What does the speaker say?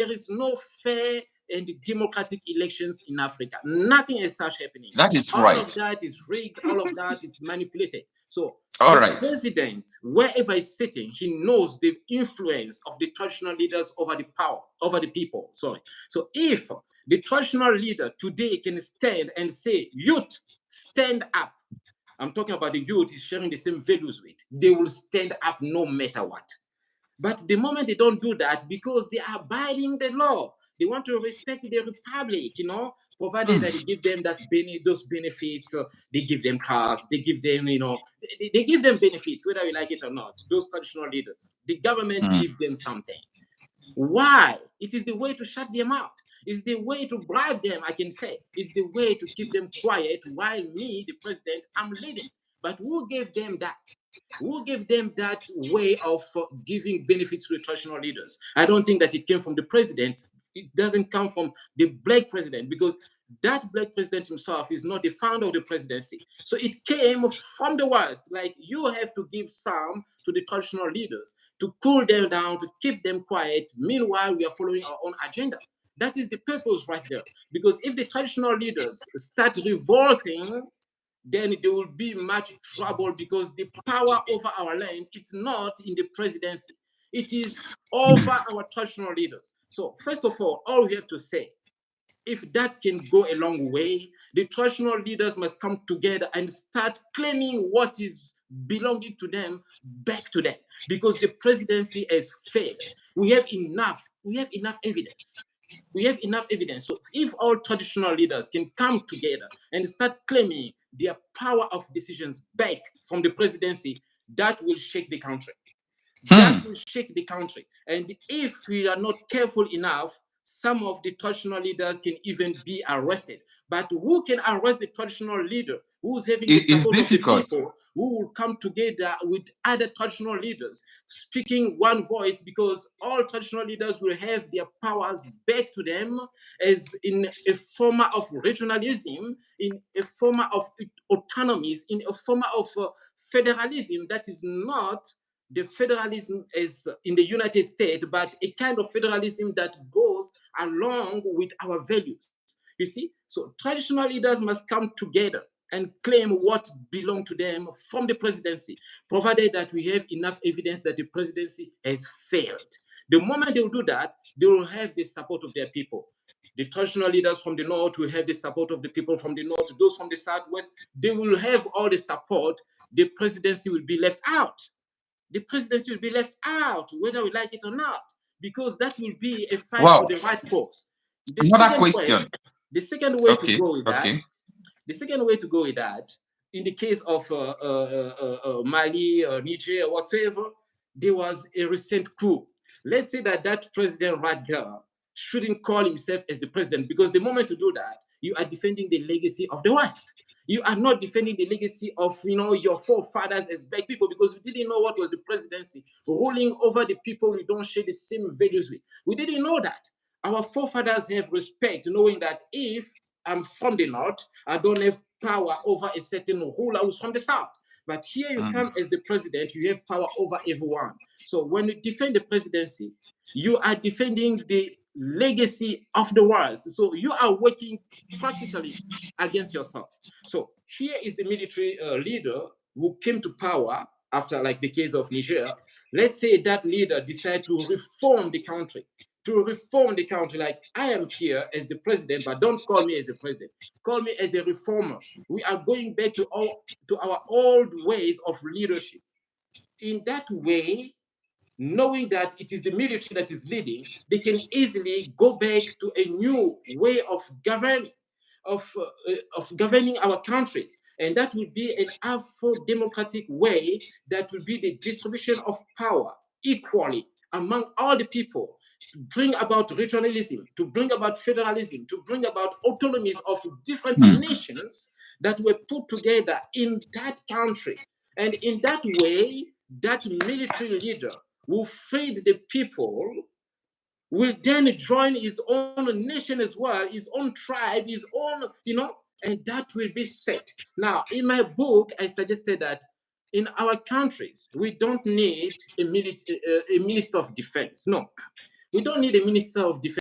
there is no fair and democratic elections in Africa. Nothing is such happening. That is All of right. that is rigged. All of that is manipulated. So All the right. president, wherever he's sitting, he knows the influence of the traditional leaders over the power, over the people. Sorry. So if the traditional leader today can stand and say, youth, stand up. I'm talking about the youth is sharing the same values with. They will stand up no matter what. But the moment they don't do that, because they are abiding the law, they want to respect the republic, provided that they give them those benefits, they give them cars, they give them, they give them benefits, whether you like it or not. Those traditional leaders, the government give them something. Why? It is the way to shut them out. It's the way to bribe them, I can say. It's the way to keep them quiet while me, the president, I'm leading. But who gave them that? Who gave them that way of giving benefits to the traditional leaders? I don't think that it came from the president. It doesn't come from the black president, because that black president himself is not the founder of the presidency. So it came from the West. Like, you have to give some to the traditional leaders to cool them down, to keep them quiet. Meanwhile, we are following our own agenda. That is the purpose right there. Because if the traditional leaders start revolting, then there will be much trouble, because the power over our land, it's not in the presidency. It is over our traditional leaders. So first of all we have to say, if that can go a long way, the traditional leaders must come together and start claiming what is belonging to them back to them, because the presidency has failed. We have enough evidence. We have enough evidence. So if all traditional leaders can come together and start claiming their power of decisions back from the presidency, that will shake the country. That will shake the country. And if we are not careful enough, some of the traditional leaders can even be arrested. But who can arrest the traditional leader who's having the It's support of the difficult. people, who will come together with other traditional leaders, speaking one voice, because all traditional leaders will have their powers back to them, as in a form of regionalism, in a form of autonomies, in a form of federalism that is not the federalism is in the United States, but a kind of federalism that goes along with our values. You see? So traditional leaders must come together and claim what belongs to them from the presidency, provided that we have enough evidence that the presidency has failed. The moment they will do that, they will have the support of their people. The traditional leaders from the north will have the support of the people from the north. Those from the southwest, they will have all the support. The presidency will be left out. The presidency will be left out, whether we like it or not, because that will be a fight for Wow. the right cause. The Another second way, question. the second way to Okay. go with that, Okay. the second way to go with that, in the case of Mali, Niger, whatsoever, there was a recent coup. Let's say that that president right there shouldn't call himself as the president, because the moment to do that, you are defending the legacy of the West. You are not defending the legacy of your forefathers as black people, because we didn't know what was the presidency ruling over the people we don't share the same values with. We didn't know that. Our forefathers have respect, knowing that if I'm from the north, I don't have power over a certain ruler who's from the south. But here you come as the president, you have power over everyone. So when you defend the presidency, you are defending the legacy of the West. So you are working practically against yourself. So here is the military leader who came to power after, like the case of Niger. Let's say that leader decided to reform the country. Like, I am here as the president, but don't call me as a president. Call me as a reformer. We are going back to our old ways of leadership. In that way, knowing that it is the military that is leading, they can easily go back to a new way of governing, of governing our countries, and that will be an Afro-democratic way that will be the distribution of power equally among all the people, to bring about regionalism, to bring about federalism, to bring about autonomies of different nations that were put together in that country. And in that way, that military leader will feed the people, will then join his own nation as well, his own tribe, his own, and that will be set. Now, in my book, I suggested that in our countries, we don't need a minister of defense. No. We don't need a minister of defense.